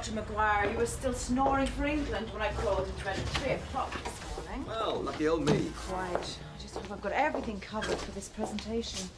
Dr. Maguire. You were still snoring for England when I called at about 3 o'clock this morning. Well, lucky old me. Quite. I just hope I've got everything covered for this presentation.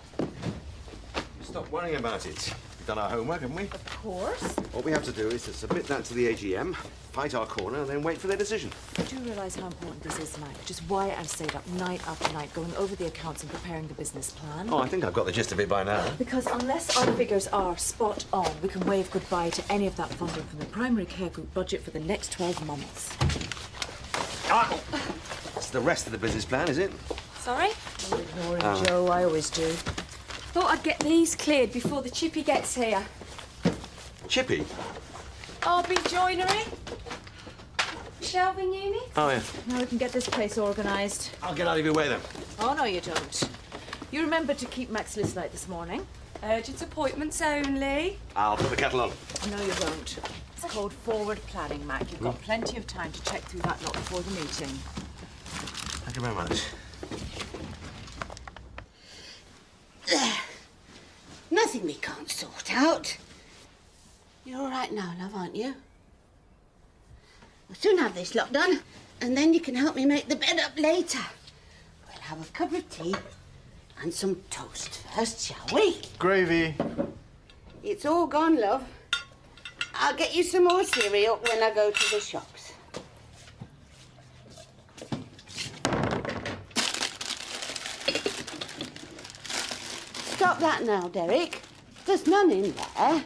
Stop worrying about it. We've done our homework, haven't we? Of course. All we have to do is to submit that to the AGM, fight our corner, and then wait for their decision. I do realise how important this is, Mac. Just why I've stayed up night after night going over the accounts and preparing the business plan. Oh, I think I've got the gist of it by now. Because unless our figures are spot on, we can wave goodbye to any of that funding from the primary care group budget for the next 12 months. Ah! That's the rest of the business plan, is it? Sorry? You're ignoring Joe, I always do. Thought I'd get these cleared before the chippy gets here. Chippy? RB Joinery. Shelving unit. Oh, yeah. Now we can get this place organised. I'll get out of your way, then. Oh, no, you don't. You remembered to keep Mac's list light this morning. Urgent appointments only. I'll put the kettle on. No, you won't. It's called forward planning, Mac. You've got plenty of time to check through that lot before the meeting. Thank you very much. Nothing we can't sort out. You're all right now, love, aren't you? We'll soon have this lot done, and then you can help me make the bed up later. We'll have a cup of tea and some toast first, shall we? Gravy. It's all gone, love. I'll get you some more cereal when I go to the shops. Stop that now, Derek. There's none in there.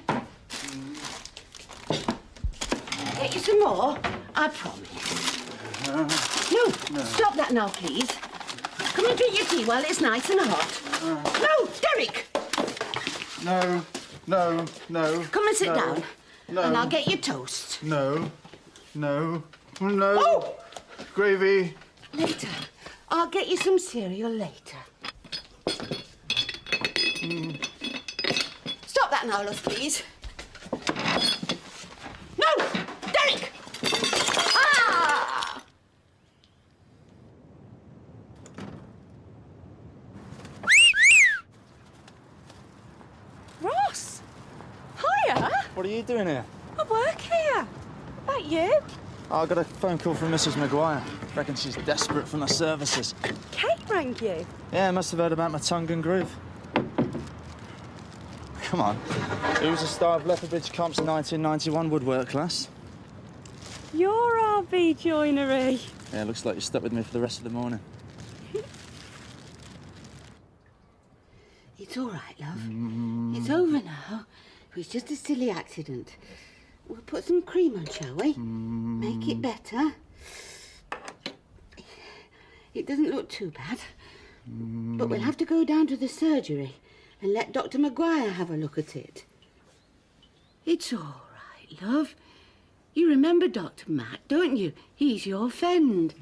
Get you some more, I promise. No, stop that now, please. Come and drink your tea while it's nice and hot. No, Derek! No. Come and sit down. No. And I'll get you toast. No. Oh! Gravy. Later. I'll get you some cereal later. Stop that now, love, please. No! Derek! Ah! Ross! Hiya! What are you doing here? I work here. What about you? Oh, I got a phone call from Mrs. Maguire. Reckon she's desperate for my services. Kate rang you. Yeah, must have heard about my tongue and groove. Come on. Who was the star of Lethbridge Comp's 1991 woodwork class? You're RB Joinery. Yeah, looks like you're stuck with me for the rest of the morning. It's all right, love. It's over now. It was just a silly accident. We'll put some cream on, shall we? Make it better. It doesn't look too bad. But we'll have to go down to the surgery and let Dr. Maguire have a look at it. It's all right, love. You remember Dr. Matt, don't you? He's your friend.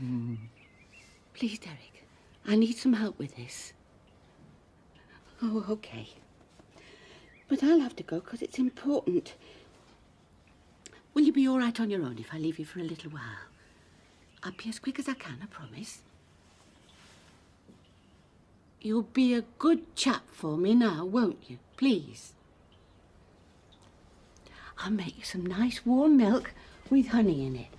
Please, Derek, I need some help with this. Oh, OK. But I'll have to go because it's important. Will you be all right on your own if I leave you for a little while? I'll be as quick as I can, I promise. You'll be a good chap for me now, won't you? Please. I'll make you some nice warm milk with honey in it.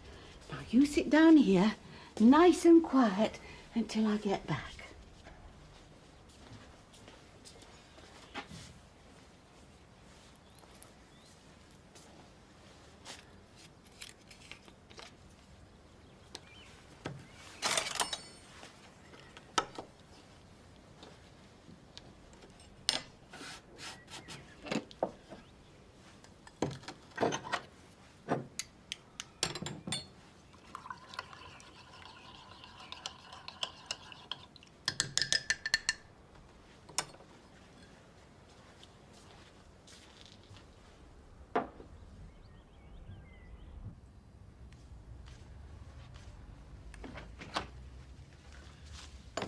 Now you sit down here, nice and quiet, until I get back.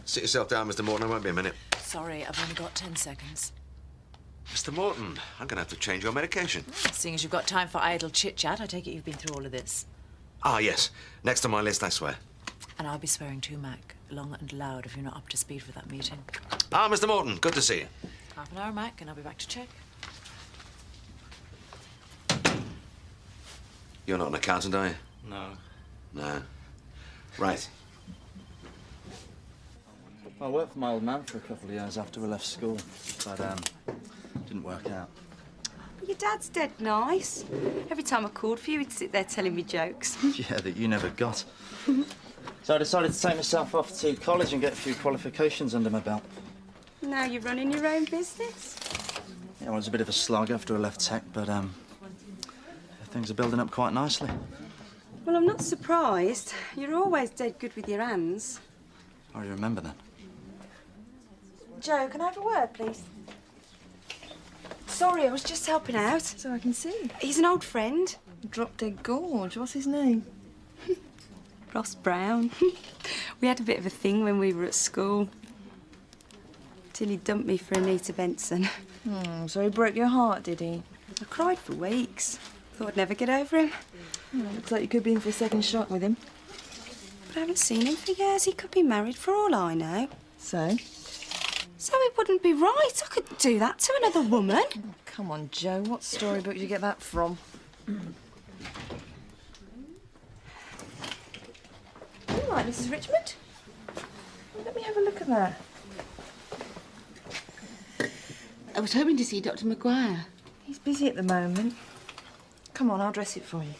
Sit yourself down, Mr. Morton. I won't be a minute. Sorry, I've only got 10 seconds. Mr. Morton, I'm going to have to change your medication. Seeing as you've got time for idle chit-chat, I take it you've been through all of this. Ah, yes. Next on my list, I swear. And I'll be swearing too, Mac, long and loud if you're not up to speed for that meeting. Ah, Mr. Morton, good to see you. Half an hour, Mac, and I'll be back to check. You're not an accountant, are you? No. No. Right. I worked for my old man for a couple of years after we left school, but didn't work out. But your dad's dead nice. Every time I called for you, he'd sit there telling me jokes. Yeah, that you never got. So I decided to take myself off to college and get a few qualifications under my belt. Now you're running your own business. Yeah, well, it was a bit of a slog after I left tech, but things are building up quite nicely. Well, I'm not surprised. You're always dead good with your hands. Oh, you remember that? Joe, can I have a word, please? Sorry, I was just helping out. So I can see. He's an old friend. Drop Dead Gorge. What's his name? Ross Brown. We had a bit of a thing when we were at school. Till he dumped me for Anita Benson. So he broke your heart, did he? I cried for weeks. Thought I'd never get over him. Looks like you could be in for a second shock with him. But I haven't seen him for years. He could be married for all I know. So? So it wouldn't be right. I could do that to another woman. Come on, Joe. What storybook did you get that from? All right, Mrs. Richmond. Let me have a look at that. I was hoping to see Dr. Maguire. He's busy at the moment. Come on, I'll dress it for you.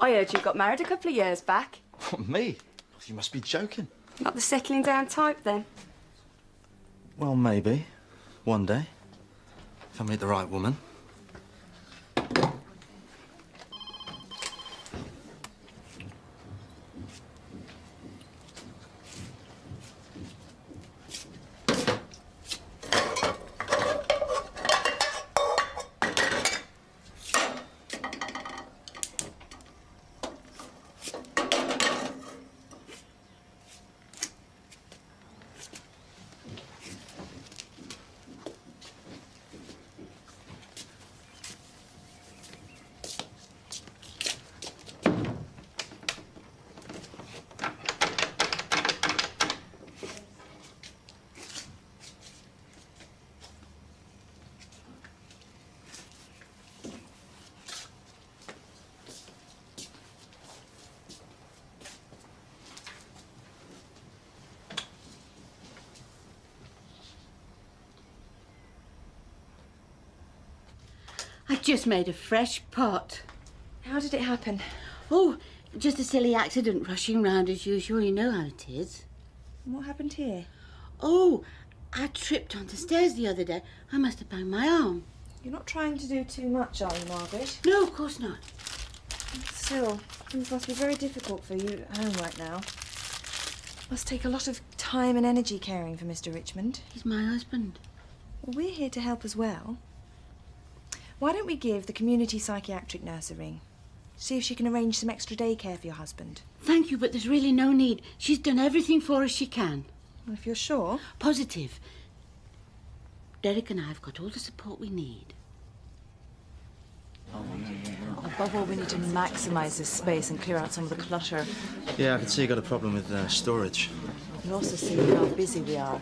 I heard you got married a couple of years back. What, me? You must be joking. Not the settling down type, then? Well, maybe. One day. If I meet the right woman. I just made a fresh pot. How did it happen? Oh, just a silly accident rushing round as usual. You know how it is. What happened here? Oh, I tripped on the stairs the other day. I must have banged my arm. You're not trying to do too much, are you, Margaret? No, of course not. Still, things must be very difficult for you at home right now. Must take a lot of time and energy caring for Mr. Richmond. He's my husband. Well, we're here to help as well. Why don't we give the community psychiatric nurse a ring? See if she can arrange some extra daycare for your husband. Thank you, but there's really no need. She's done everything for us she can. Well, if you're sure. Positive. Derek and I have got all the support we need. Above all, we need to maximise this space and clear out some of the clutter. Yeah, I can see you got a problem with storage. And also see how busy we are.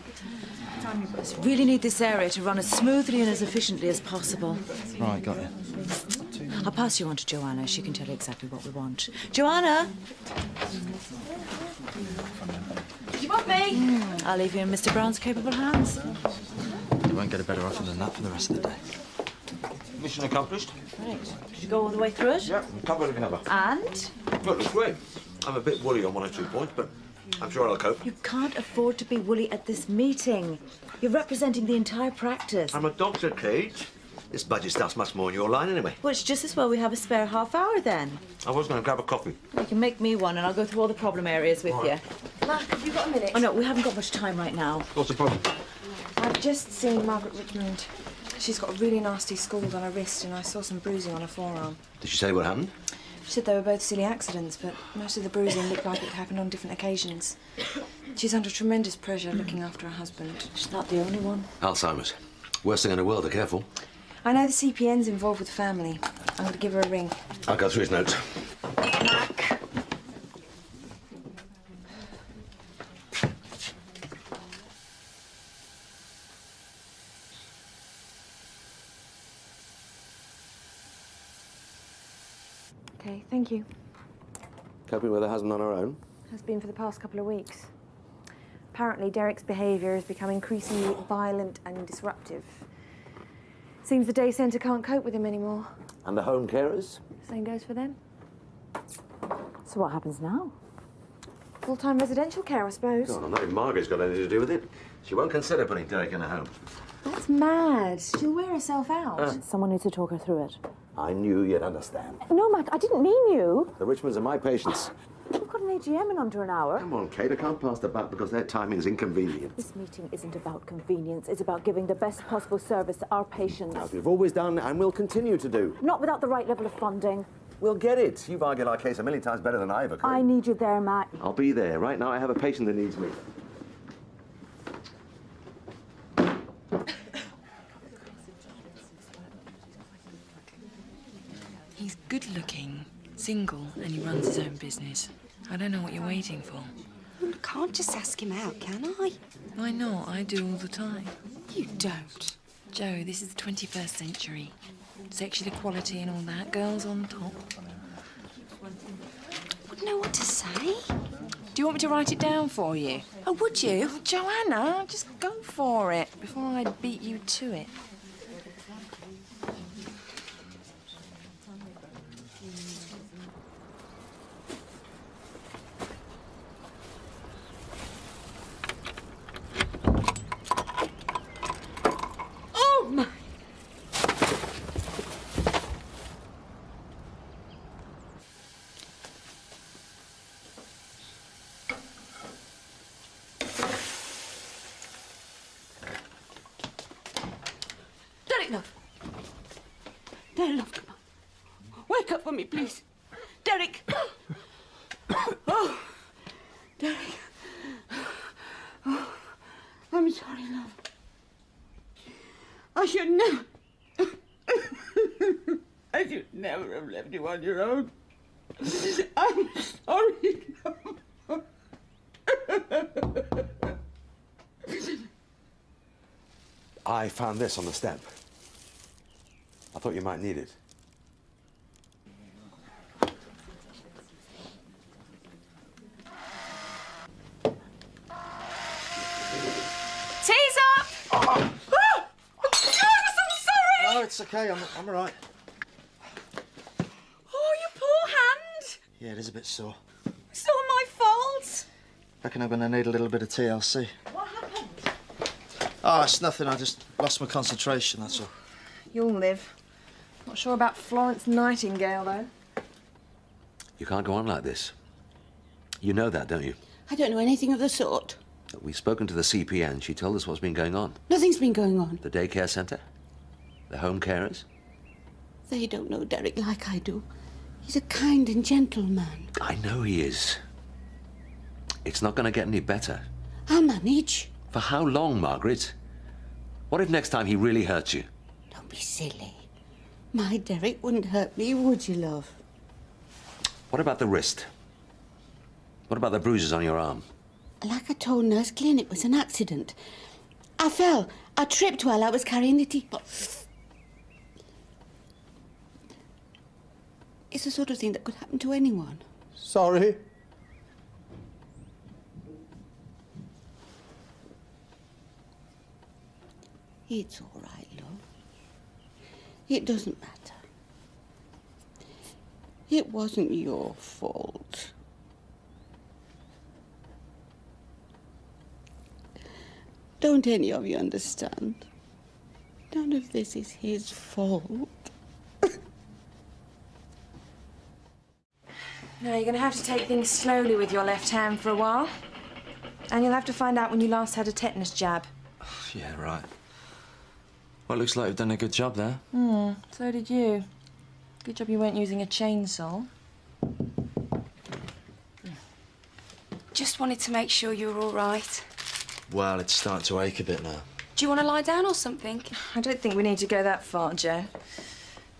We really need this area to run as smoothly and as efficiently as possible. Right, got you. I'll pass you on to Joanna. She can tell you exactly what we want. Joanna! Do you want me? I'll leave you in Mr. Brown's capable hands. You won't get a better offer than that for the rest of the day. Mission accomplished. Right. Did you go all the way through it? Yeah, cover to cover. And? Well, it looks great. I'm a bit woolly on one or two points, but I'm sure I'll cope. You can't afford to be woolly at this meeting. You're representing the entire practice. I'm a doctor, Kate. This budget stuff's much more in your line anyway. Well, it's just as well we have a spare half hour then. I was going to grab a coffee. You can make me one and I'll go through all the problem areas with you. Mark, have you got a minute? Oh, no, we haven't got much time right now. What's the problem? I've just seen Margaret Richmond. She's got a really nasty scald on her wrist and I saw some bruising on her forearm. Did she say what happened? She said they were both silly accidents, but most of the bruising looked like it happened on different occasions. She's under tremendous pressure looking after her husband. She's not the only one. Alzheimer's. Worst thing in the world, be careful. I know the CPN's involved with the family. I'm going to give her a ring. I'll go through his notes. Mac. Okay, thank you. Coping with her husband on her own? Has been for the past couple of weeks. Apparently, Derek's behaviour has become increasingly violent and disruptive. Seems the day centre can't cope with him anymore. And the home carers? Same goes for them. So what happens now? Full-time residential care, I suppose. Oh, not if Margaret's got anything to do with it. She won't consider putting Derek in a home. That's mad. She'll wear herself out. Someone needs to talk her through it. I knew you'd understand. No, Mac, I didn't mean you. The Richmonds are my patients. We've got an AGM in under an hour. Come on, Kate, I can't pass the buck because their timing's inconvenient. This meeting isn't about convenience. It's about giving the best possible service to our patients. As we've always done and will continue to do. Not without the right level of funding. We'll get it. You've argued our case a million times better than I ever could. I need you there, Mac. I'll be there. Right now I have a patient that needs me. He's good-looking, single, and he runs his own business. I don't know what you're waiting for. I can't just ask him out, can I? Why not? I do all the time. You don't. Joe, this is the 21st century. Sexual equality and all that. Girls on top. Wouldn't know what to say. Do you want me to write it down for you? Oh, would you? Oh, Joanna, just go for it before I beat you to it. Oh, my. Derek, love. Derek, love, come on. Wake up for me, please. Derek. Oh, Derek. Oh, I'm sorry, love. I should never... I should never have left you on your own. I'm sorry, love. I found this on the step. I thought you might need it. Tease up! Oh, I'm sorry! No, it's okay. I'm all right. Oh, your poor hand! Yeah, it is a bit sore. It's all my fault. Reckon I'm going to need a little bit of TLC. What happened? Oh, it's nothing. I just lost my concentration, that's all. You'll live. Not sure about Florence Nightingale, though. You can't go on like this. You know that, don't you? I don't know anything of the sort. We've spoken to the CPN. She told us what's been going on. Nothing's been going on. The daycare centre? The home carers? They don't know Derek like I do. He's a kind and gentle man. I know he is. It's not going to get any better. I'll manage. For how long, Margaret? What if next time he really hurts you? Don't be silly. My Derek wouldn't hurt me, would you, love? What about the wrist? What about the bruises on your arm? Like I told Nurse Glynn, it was an accident. I fell. I tripped while I was carrying the teapot. It's the sort of thing that could happen to anyone. Sorry. It's all right, love. It doesn't matter. It wasn't your fault. Don't any of you understand? None of this is his fault. No, you're going to have to take things slowly with your left hand for a while. And you'll have to find out when you last had a tetanus jab. Yeah, right. Well, it looks like we've done a good job there. So did you. Good job you weren't using a chainsaw. Just wanted to make sure you were all right. Well, it's starting to ache a bit now. Do you want to lie down or something? I don't think we need to go that far, Joe.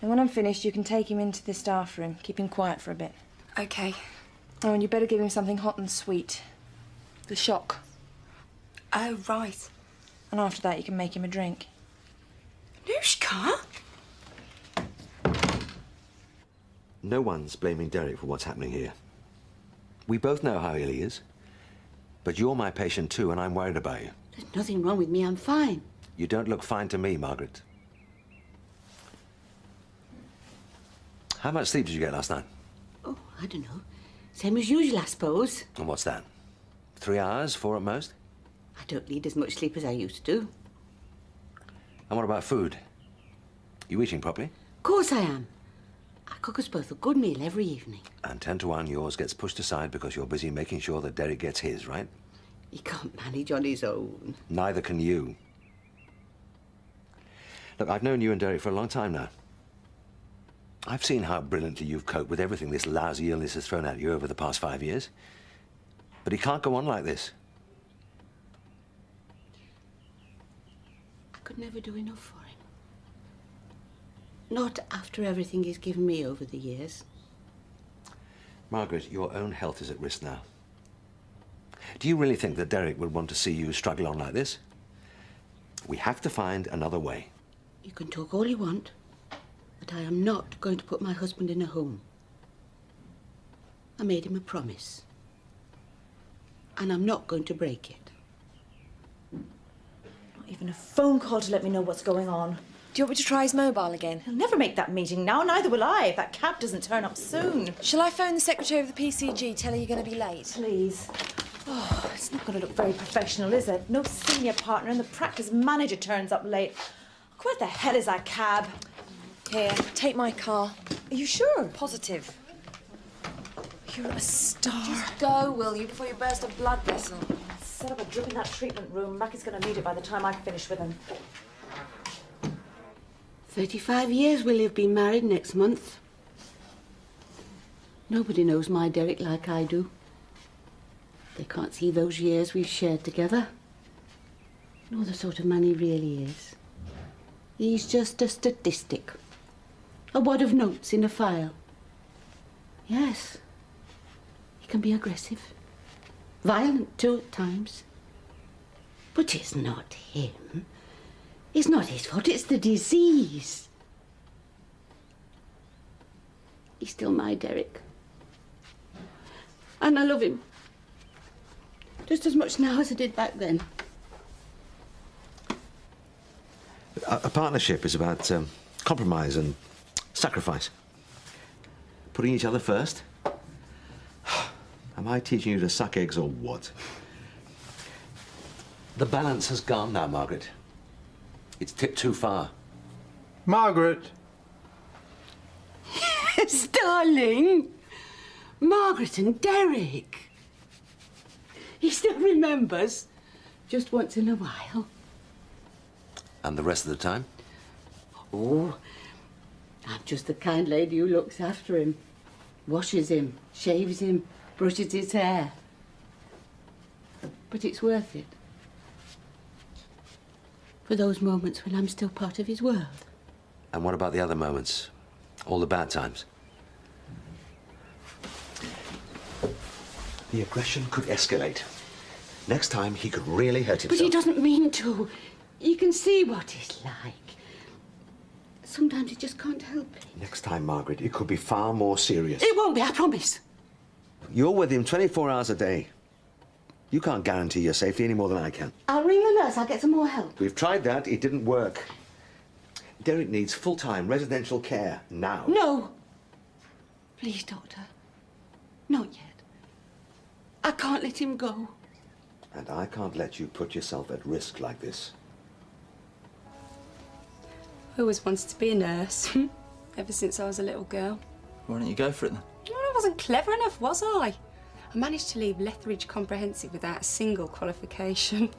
And when I'm finished, you can take him into the staff room. Keep him quiet for a bit. OK. Oh, and you better give him something hot and sweet. The shock. Oh, right. And after that, you can make him a drink. No one's blaming Derek for what's happening here. We both know how ill he is. But you're my patient too, and I'm worried about you. There's nothing wrong with me. I'm fine. You don't look fine to me, Margaret. How much sleep did you get last night? Oh, I don't know. Same as usual, I suppose. And what's that? 3 hours, 4 at most? I don't need as much sleep as I used to. And what about food? You eating properly? Of course I am. I cook us both a good meal every evening. And 10 to 1, yours gets pushed aside because you're busy making sure that Derek gets his, right? He can't manage on his own. Neither can you. Look, I've known you and Derek for a long time now. I've seen how brilliantly you've coped with everything this lousy illness has thrown at you over the past 5 years. But he can't go on like this. I could never do enough for him. Not after everything he's given me over the years. Margaret, your own health is at risk now. Do you really think that Derek would want to see you struggle on like this? We have to find another way. You can talk all you want, but I am not going to put my husband in a home. I made him a promise. And I'm not going to break it. Not even a phone call to let me know what's going on. Do you want me to try his mobile again? He'll never make that meeting now, neither will I, if that cab doesn't turn up soon. Shall I phone the secretary of the PCG, tell her you're going to be late? Please. Oh, it's not going to look very professional, is it? No senior partner and the practice manager turns up late. Where the hell is that cab? Here, take my car. Are you sure? Positive. You're a star. Just go, will you, before you burst a blood vessel. Set up a drip in that treatment room. Mackie's going to need it by the time I finish with him. 35 years we'll have been married next month. Nobody knows my Derek like I do. They can't see those years we've shared together. Nor the sort of man he really is. He's just a statistic. A wad of notes in a file. Yes, he can be aggressive. Violent too at times. But it's not him. It's not his fault, it's the disease. He's still my Derek. And I love him. Just as much now as I did back then. A partnership is about compromise and sacrifice. Putting each other first. Am I teaching you to suck eggs or what? The balance has gone now, Margaret. It's tipped too far. Margaret! Yes, darling. Margaret and Derek. He still remembers. Just once in a while. And the rest of the time? Oh, I'm just the kind lady who looks after him. Washes him, shaves him, brushes his hair. But it's worth it. For those moments when I'm still part of his world. And what about the other moments? All the bad times? The aggression could escalate. Next time, he could really hurt himself. But he doesn't mean to. You can see what he's like. Sometimes he just can't help it. Next time, Margaret, it could be far more serious. It won't be, I promise. You're with him 24 hours a day. You can't guarantee your safety any more than I can. I'll ring the nurse. I'll get some more help. We've tried that. It didn't work. Derek needs full-time residential care now. No. Please, doctor. Not yet. I can't let him go. And I can't let you put yourself at risk like this. I always wanted to be a nurse, ever since I was a little girl. Why don't you go for it then? Well, I wasn't clever enough, was I? I managed to leave Lethbridge Comprehensive without a single qualification.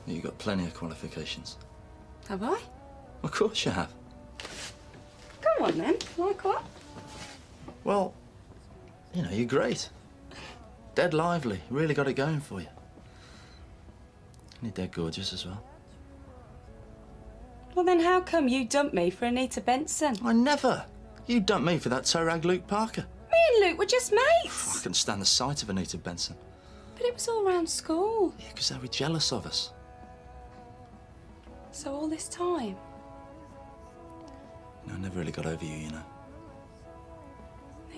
You got plenty of qualifications. Have I? Of course you have. Come on then, like what? Well, you know, you're great. Dead lively, really got it going for you. And you're dead gorgeous as well. Well then how come you dumped me for Anita Benson? I never. You dumped me for that toe rag Luke Parker. Me and Luke were just mates. I couldn't stand the sight of Anita Benson. But it was all round school. Yeah, because they were jealous of us. So all this time? No, I never really got over you, you know.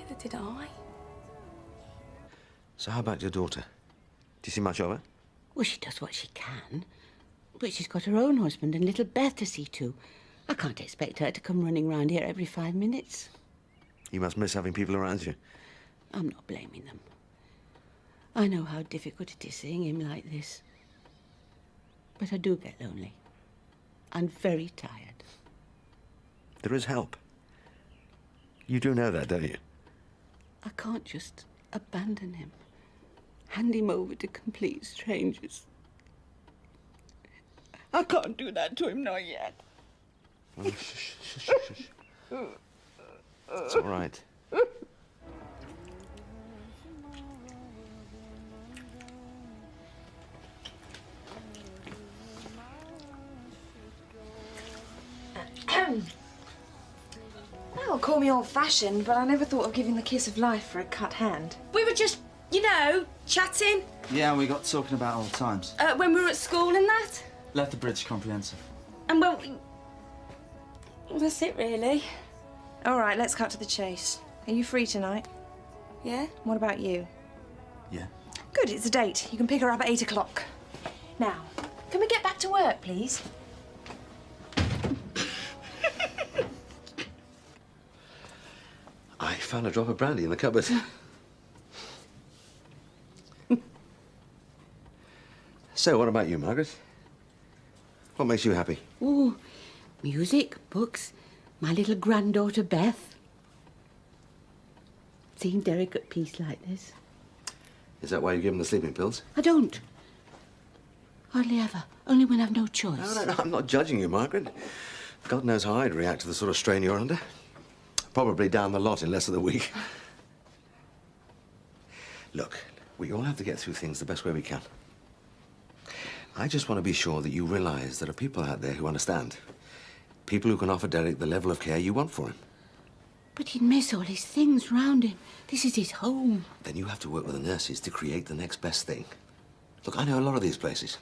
Neither did I. So how about your daughter? Do you see much of her? Well, she does what she can. But she's got her own husband and little Beth to see to. I can't expect her to come running round here every 5 minutes. You must miss having people around you. I'm not blaming them. I know how difficult it is seeing him like this. But I do get lonely. I'm very tired. There is help. You do know that, don't you? I can't just abandon him. Hand him over to complete strangers. I can't do that to him, not yet. Oh, shush, shush, shush, shush. It's all right. Well, call me old-fashioned, but I never thought of giving the kiss of life for a cut hand. We were just, you know, chatting Yeah, we got talking about old times. when we were at school and that. Lethbridge Comprehensive. And well, that's it really. All right, let's cut to the chase. Are you free tonight? Yeah? What about you? Yeah. Good, it's a date. You can pick her up at 8 o'clock. Now, can we get back to work, please? I found a drop of brandy in the cupboard. So, what about you, Margaret? What makes you happy? Ooh, music, books, my little granddaughter Beth. Seeing Derek at peace like this. Is that why you give him the sleeping pills? I don't. Hardly ever. Only when I've no choice. No, I'm not judging you, Margaret. God knows how I'd react to the sort of strain you're under. Probably down the lot in less than a week. Look, we all have to get through things the best way we can. I just want to be sure that you realise there are people out there who understand. People who can offer Derek the level of care you want for him. But he'd miss all his things round him. This is his home. Then you have to work with the nurses to create the next best thing. Look, I know a lot of these places.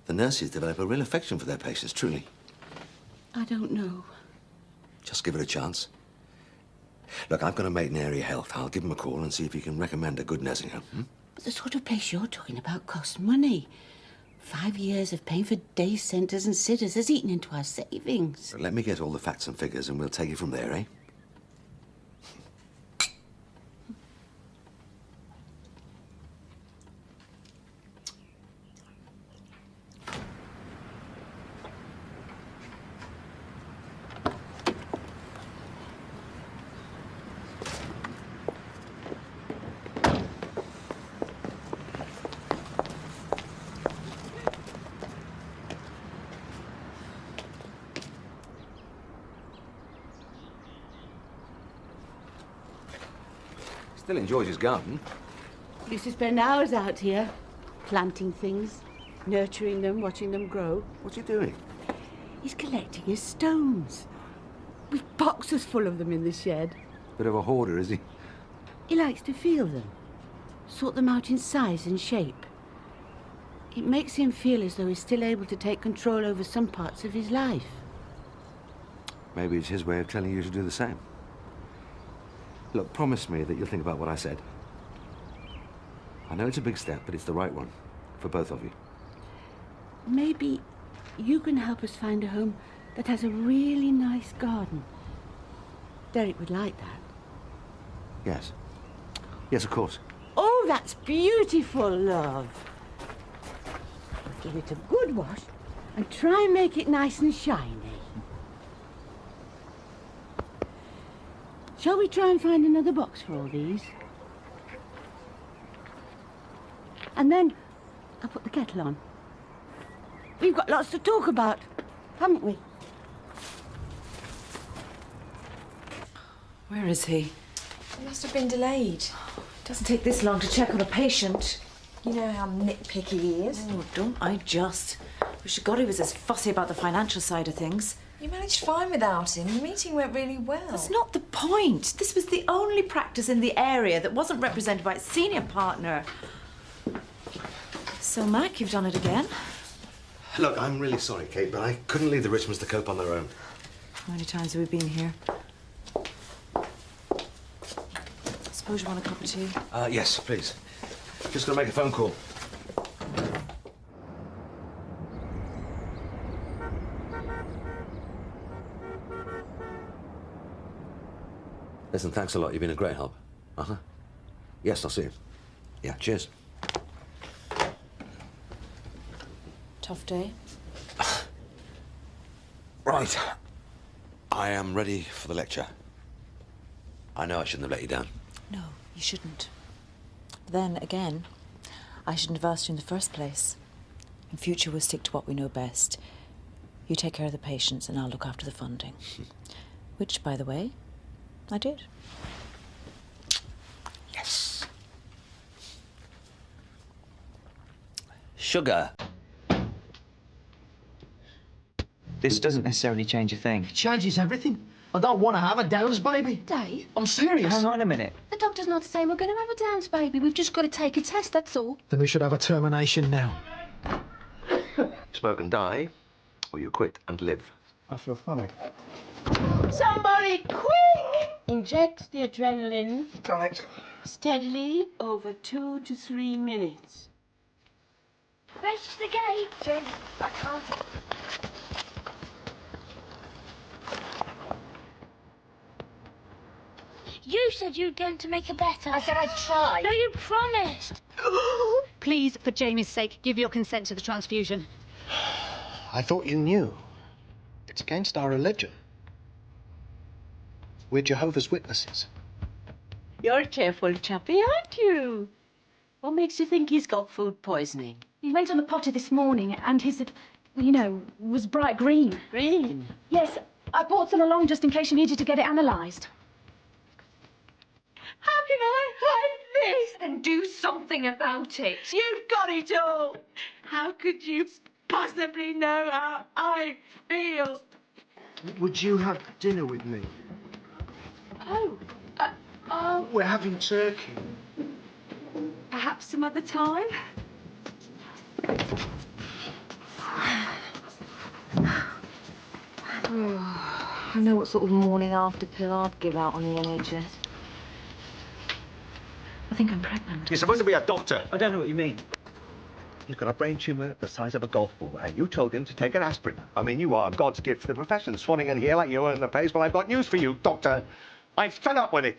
The nurses develop a real affection for their patients, truly. I don't know. Just give it a chance. Look, I've got a mate in Area Health. I'll give him a call and see if he can recommend a good nursing home. Hmm? But the sort of place you're talking about costs money. 5 years of paying for day centres and sitters has eaten into our savings. So let me get all the facts and figures and we'll take it from there, eh? Still enjoys his garden. Used to spend hours out here, planting things, nurturing them, watching them grow. What's he doing? He's collecting his stones. We've boxes full of them in the shed. Bit of a hoarder, is he? He likes to feel them, sort them out in size and shape. It makes him feel as though he's still able to take control over some parts of his life. Maybe it's his way of telling you to do the same. Look, promise me that you'll think about what I said. I know it's a big step, but it's the right one for both of you. Maybe you can help us find a home that has a really nice garden. Derek would like that. Yes. Yes, of course. Oh, that's beautiful, love. Give it a good wash and try and make it nice and shiny. Shall we try and find another box for all these? And then I'll put the kettle on. We've got lots to talk about, haven't we? Where is he? He must have been delayed. It doesn't take this long to check on a patient. You know how nitpicky he is. Oh, don't I just. Wish to God he was as fussy about the financial side of things. You managed fine without him. The meeting went really well. That's not the point. This was the only practice in the area that wasn't represented by its senior partner. So, Mac, you've done it again. Look, I'm really sorry, Kate, but I couldn't leave the Richmonds to cope on their own. How many times have we been here? suppose you want a cup of tea? Yes, please. Just gonna make a phone call. Listen, thanks a lot. You've been a great help. Uh-huh. Yes, I'll see you. Yeah, cheers. Tough day? Right. I am ready for the lecture. I know I shouldn't have let you down. No, you shouldn't. But then again, I shouldn't have asked you in the first place. In future, we'll stick to what we know best. You take care of the patients and I'll look after the funding. Which, by the way, I did. Yes. Sugar. This doesn't necessarily change a thing. It changes everything. I don't want to have a Downs baby. Dave? I'm serious. Hang on a minute. The doctor's not saying we're going to have a Downs baby. We've just got to take a test, that's all. Then we should have a termination now. Smoke and die, or you quit and live. I feel funny. Somebody quick! Inject the adrenaline Tonic. steadily over 2 to 3 minutes. Press the gate. Jen, I can't. You said you were going to make her better. I said I'd try. No, you promised. Please, for Jamie's sake, give your consent to the transfusion. I thought you knew. It's against our religion. We're Jehovah's Witnesses. You're a cheerful chappy, aren't you? What makes you think he's got food poisoning? He went on the potty this morning and his, you know, was bright green. Green? Yes, I brought some along just in case you needed to get it analysed. How can I hide this? Then do something about it. You've got it all. How could you possibly know how I feel? Would you have dinner with me? Oh, We're having turkey. perhaps some other time? I know what sort of morning after pill I'd give out on the NHS. I think I'm pregnant. You're supposed to be a doctor. I don't know what you mean. He's got a brain tumour the size of a golf ball, and you told him to take an aspirin. I mean, you are God's gift to the profession, swanning in here like you were in the face. Well, I've got news for you, doctor. I'm fed up with it.